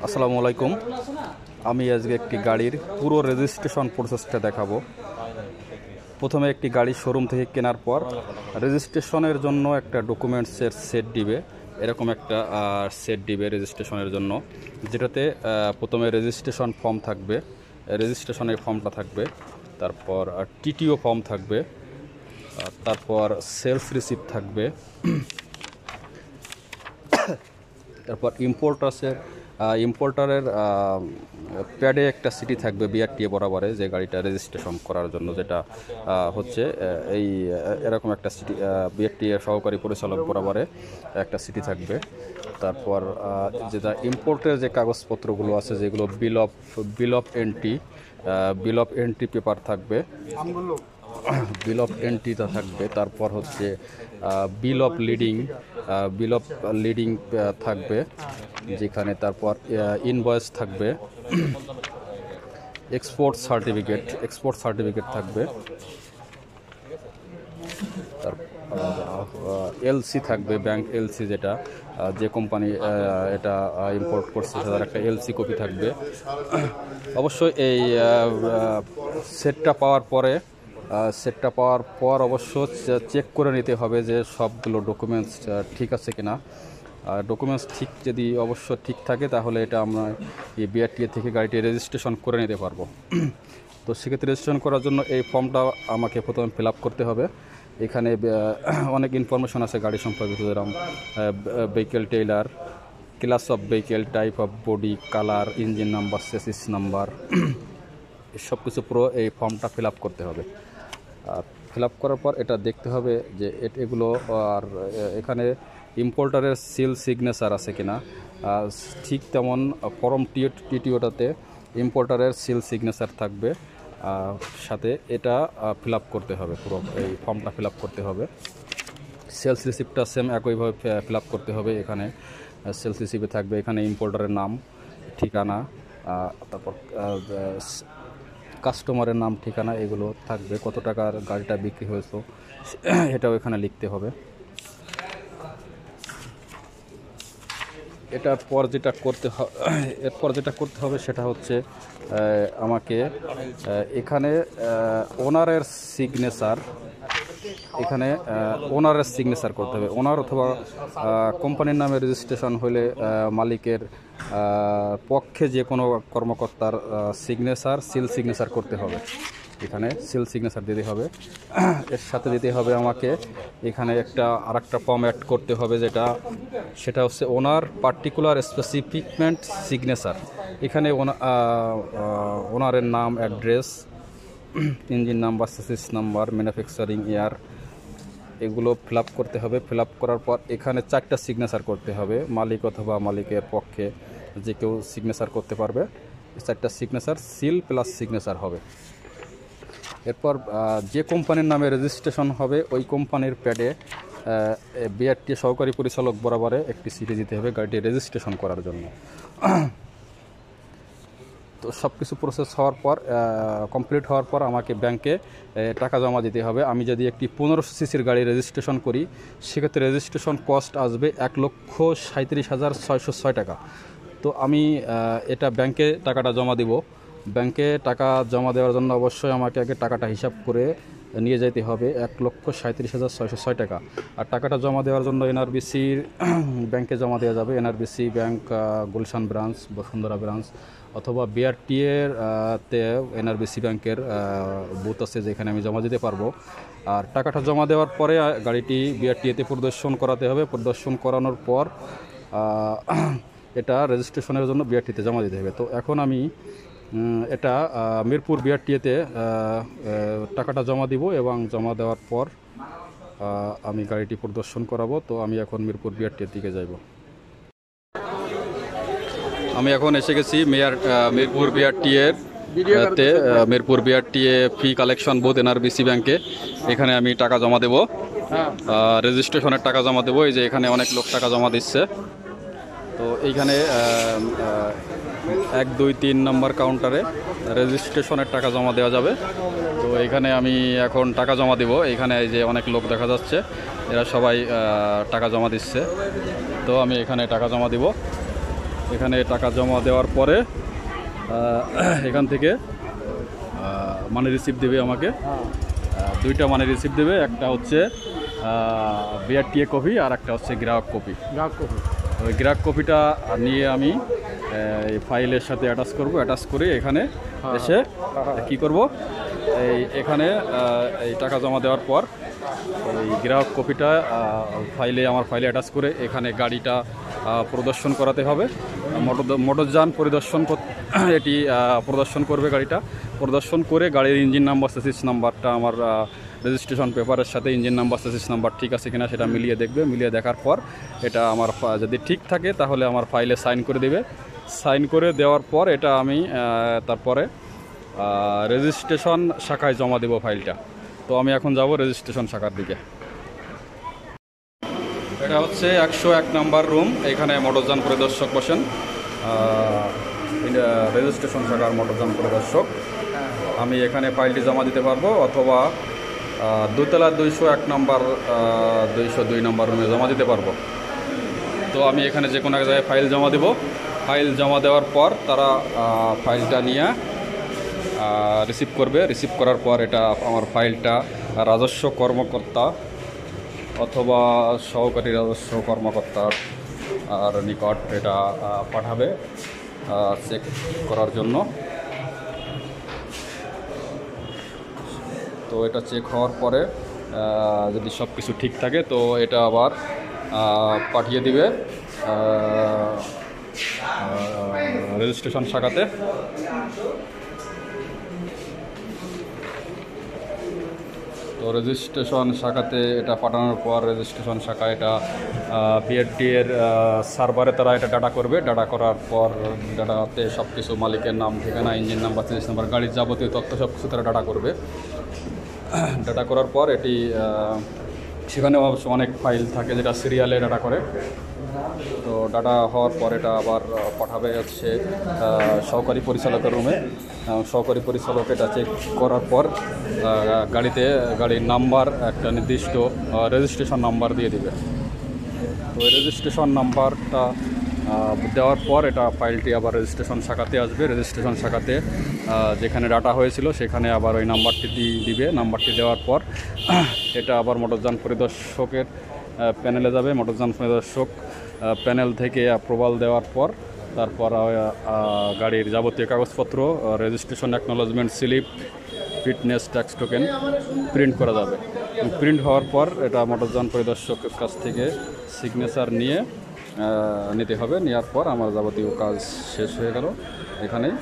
আসসালামু আলাইকুম। আমি আজকে একটি গাড়ির পুরো রেজিস্ট্রেশন প্রসেসটা দেখাবো। প্রথমে একটি গাড়ি শোরুম থেকে কেনার পর রেজিস্ট্রেশনের জন্য একটা ডকুমেন্টসের সেট দিবে, এরকম একটা সেট দিবে রেজিস্ট্রেশনের জন্য, যেটাতে প্রথমে রেজিস্ট্রেশন ফর্ম থাকবে, রেজিস্ট্রেশনের ফর্মটা থাকবে, তারপর টিটিও ফর্ম থাকবে, তারপর সেলস রিসিপ্ট থাকবে, তারপর ইম্পোর্টারের প্যাডে একটা সিটি থাকবে BRTA বরাবরে, যে গাড়িটা রেজিস্ট্রেশন করার জন্য, যেটা হচ্ছে এই এরকম একটা সিটি BRTA সহকারী পরিচালক বরাবরে একটা সিটি থাকবে। তারপর যেটা ইম্পোর্টের যে কাগজপত্রগুলো আছে, যেগুলো বিল অফ এন্ট্রি পেপার থাকবে, বিল অফ এন্ট্রিটা থাকবে। তারপর হচ্ছে বিল অফ লিডিং থাকবে যেখানে, তারপর ইনভয়েস থাকবে, এক্সপোর্ট সার্টিফিকেট থাকবে, এলসি থাকবে, ব্যাংক এলসি, যেটা যে কোম্পানি এটা ইম্পোর্ট করছে তার একটা এলসি কপি থাকবে। অবশ্যই এই সেটটা পাওয়ার পর অবশ্য চেক করে নিতে হবে যে সবগুলো ডকুমেন্টস ঠিক আছে কিনা। ডকুমেন্টস যদি অবশ্য ঠিক থাকে, তাহলে এটা আমরা এই BRTA থেকে গাড়িটি রেজিস্ট্রেশন করে নিতে পারবো। তো সেক্ষেত্রে রেজিস্ট্রেশন করার জন্য এই ফর্মটা আমাকে প্রথমে ফিল আপ করতে হবে। এখানে অনেক ইনফরমেশন আছে গাড়ি সম্পর্কিত, যেরকম vehicle Taylor, class of vehicle, type of body, colour, engine number, chassis number, সব কিছু পুরো এই ফর্মটা ফিল আপ করতে হবে। ফিল আপ করার পর এটা দেখতে হবে যে এগুলো, আর এখানে ইম্পোর্টারের সিল সিগনেচার আছে কিনা। ঠিক তেমন ফর্ম টিটিওটাতে ইম্পোর্টারের সিল সিগনেচার থাকবে, সাথে এটা ফিল আপ করতে হবে, পুরো এই ফর্মটা ফিল আপ করতে হবে। সেলস রিসিপ্টটা সেম একইভাবে ফিল আপ করতে হবে। এখানে সেলস রিসিপ্টে থাকবে এখানে ইম্পোর্টারের নাম, ঠিকানা, তারপর কাস্টমারের নাম, ঠিকানা, এগুলো থাকবে। কত টাকার গাড়িটা বিক্রি হয়েছে এটাও এখানে লিখতে হবে। এরপর যেটা করতে হবে সেটা হচ্ছে আমাকে এখানে ওনারের সিগনেচার করতে হবে। ওনার অথবা কোম্পানির নামে রেজিস্ট্রেশন হলে মালিকের পক্ষে যে কোনো কর্মকর্তার সিল সিগনেচার করতে হবে। এখানে সিল সিগনেচার দিতে হবে। এর সাথে দিতে হবে আমাকে এখানে আরেকটা ফর্ম অ্যাড করতে হবে, সেটা হচ্ছে ওনার পার্টিকুলার স্পেসিফিকমেন্ট সিগনেচার। এখানে ওনারের নাম, address, engine number, chassis number, manufacturing year, এগুলো ফিল আপ করতে হবে। ফিল আপ করার পর এখানে 4টা সিগনেচার করতে হবে। মালিক অথবা মালিকের পক্ষে যে কেউ সিগনেচার করতে পারবে। 4টা সিগনেচার, সিল প্লাস সিগনেচার হবে। এরপর যে কোম্পানির নামে রেজিস্ট্রেশন হবে ওই কোম্পানির প্যাডে BRTA সহকারী পরিচালক বরাবরে একটি সিটি দিতে হবে গাড়িটি রেজিস্ট্রেশন করার জন্য। তো সব কিছু প্রসেস কমপ্লিট হওয়ার পর আমাকে ব্যাংকে টাকা জমা দিতে হবে। আমি যদি একটি 1500 সিসির গাড়ি রেজিস্ট্রেশন করি, সেক্ষেত্রে রেজিস্ট্রেশন কস্ট আসবে 1,37,606 টাকা। তো আমি এটা ব্যাংকে টাকাটা জমা দিব। ব্যাংকে টাকা জমা দেওয়ার জন্য অবশ্যই আমাকে আগে টাকাটা হিসাব করে নিয়ে যেতে হবে, 1,37,606 টাকা। আর টাকাটা জমা দেওয়ার জন্য NRBCর ব্যাংকে জমা দেওয়া যাবে। NRBC bank, Gulshan branch, Bashundhara branch, অথবা BRTA তে NRBC ব্যাংকের বুথ আছে, যেখানে আমি জমা দিতে পারবো। আর টাকাটা জমা দেওয়ার পরে গাড়িটি BRTA-তে পরিদর্শন করাতে হবে। পরিদর্শন করানোর পর এটা রেজিস্ট্রেশনের জন্য BRTA-তে জমা দিতে হবে। তো এখন আমি এটা মিরপুর BRTA-তে টাকাটা জমা দিব, এবং জমা দেওয়ার পর আমি গাড়িটি পরিদর্শন করাবো। তো আমি এখন মিরপুর BRTA-র দিকে যাব। আমি এখন এসে গেছি মিরপুর BRTA ফি কালেকশন বুথ NRBC ব্যাংকে। এখানে আমি টাকা জমা দেব, রেজিস্ট্রেশনের টাকা জমা দেবো। এই যে এখানে অনেক লোক টাকা জমা দিচ্ছে। তো এইখানে 1, 2, 3 নম্বর কাউন্টারে রেজিস্ট্রেশনের টাকা জমা দেওয়া যাবে। তো এখানে আমি এখন টাকা জমা দেব। এখানে এই যে অনেক লোক দেখা যাচ্ছে, এরা সবাই টাকা জমা দিচ্ছে। তো আমি এখানে টাকা জমা দিব। এখানে টাকা জমা দেওয়ার পরে এখান থেকে মানি রিসিপ্ট দেবে আমাকে, দুইটা মানি রিসিপ্ট দেবে, একটা হচ্ছে BRTA কপি আর একটা হচ্ছে গ্রাহক কপি। ওই গ্রাহক কপিটা নিয়ে আমি এই ফাইলের সাথে অ্যাটাচ করব। অ্যাটাচ করে এখানে এসে কি করব, এখানে এই টাকা জমা দেওয়ার পর এই গ্রাহক কপিটা আমার ফাইলে অ্যাটাচ করে এখানে গাড়িটা প্রদর্শন করাতে হবে। মোটরযান পরিদর্শন এটি প্রদর্শন করবে, গাড়িটা প্রদর্শন করে গাড়ির ইঞ্জিন নাম্বার, চেসিস নাম্বারটা আমার রেজিস্ট্রেশন পেপারের সাথে ইঞ্জিন নাম্বার, চেসিস নাম্বার ঠিক আছে কিনা সেটা মিলিয়ে দেখবে। মিলিয়ে দেখার পর এটা আমার যদি ঠিক থাকে তাহলে আমার ফাইলে সাইন করে দেবে। সাইন করে দেওয়ার পর এটা আমি তারপরে রেজিস্ট্রেশন শাখায় জমা দেব ফাইলটা। তো আমি এখন যাব রেজিস্ট্রেশন শাখার দিকে। এটা হচ্ছে 101 নম্বর রুম। এখানে মোটরযান পরিদর্শক বসেন, রেজিস্ট্রেশন শাখার মোটরযান পরিদর্শক। আমি এখানে ফাইলটি জমা দিতে পারবো, অথবা দোতলা 201 নম্বর 202 নম্বর রুমে জমা দিতে পারবো। তো আমি এখানে যে কোনো এক জায়গায় ফাইল জমা দেব। ফাইল জমা দেওয়ার পর তারা ফাইলটা নিয়ে রিসিভ করবে। রিসিভ করার পর এটা আমার ফাইলটা রাজস্ব কর্মকর্তা অথবা সহকারী রাজস্ব কর্মকর্তার আর নিকট এটা পাঠাবে চেক করার জন্য। তো এটা চেক হওয়ার পরে যদি সব কিছু ঠিক থাকে তো এটা আবার পাঠিয়ে দিবে রেজিস্ট্রেশন শাখাতে। তো রেজিস্ট্রেশন শাখাতে এটা পাঠানোর পর রেজিস্ট্রেশন শাখা এটা BRTA এর সার্ভারে তারা এটা ডাটা করবে। ডাটা করার পর ডাটাতে সব কিছু মালিকের নাম, ঠিকানা, ইঞ্জিন নাম্বার, চেসিস নাম্বার, গাড়ির যাবতীয় তথ্য সব কিছু তারা ডাটা করবে। ডাটা করার পর এটি সেখানে অবশ্য অনেক ফাইল থাকে যেটা সিরিয়ালে ডাটা করে। তো ডাটা হওয়ার পর এটা আবার পাঠাবে হচ্ছে সহকারী পরিচালকের রুমে। সহকারী পরিচালক এটা চেক করার পর গাড়ির নাম্বার, একটা নির্দিষ্ট রেজিস্ট্রেশন নাম্বার দিয়ে দিবে। তো রেজিস্ট্রেশন নাম্বারটা দেওয়ার পর এটা ফাইলটি আবার রেজিস্ট্রেশন শাখাতে আসবে। রেজিস্ট্রেশন শাখাতে যেখানে ডাটা হয়েছিল সেখানে আবার ওই নাম্বারটি দিবে। নাম্বারটি দেওয়ার পর এটা আবার মোটরযান পরিদর্শকের প্যানেলে যাবে। মোটরযান পরিদর্শক প্যানেল থেকে অ্যাপ্রুভাল দেওয়ার পর তারপর গাড়ির যাবতীয় কাগজপত্র, registration acknowledgement slip, fitness tax token print করা যাবে। প্রিন্ট হওয়ার পর এটা মোটরযান পরিদর্শকের কাছ থেকে সিগনেচার নিতে হবে। নেওয়ার পর আমার যাবতীয় কাজ শেষ হয়ে গেল। এখানেই